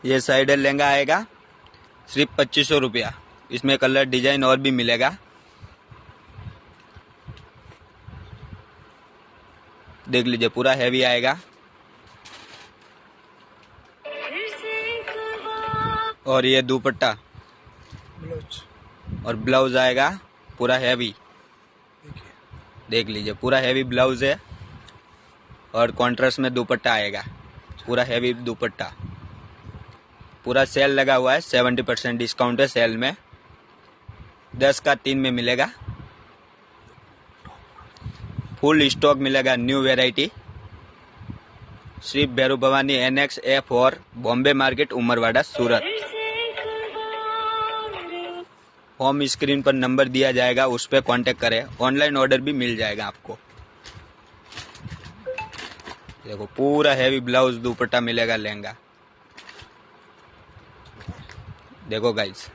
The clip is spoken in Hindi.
ये साइडर लहंगा आएगा सिर्फ 2500 रुपया। इसमें कलर डिजाइन और भी मिलेगा। देख लीजिए, पूरा हैवी आएगा। और ये दुपट्टा और ब्लाउज आएगा पूरा हैवी। देख लीजिए, पूरा हैवी ब्लाउज है और कॉन्ट्रास्ट में दुपट्टा आएगा, पूरा हैवी दुपट्टा। पूरा सेल लगा हुआ है, 70% डिस्काउंट है सेल में। 10 का 3 में मिलेगा। फुल स्टॉक मिलेगा, न्यू वेराइटी। सिर्फ Bhairu Bhavani NX A4 Bombay market Umarwada Surat. Home screen पर नंबर दिया जाएगा, उस पर कांटेक्ट करें। ऑनलाइन ऑर्डर भी मिल जाएगा आपको। देखो, पूरा हैवी ब्लाउज दुपट्टा मिलेगा, लहंगा। देखो गाइस।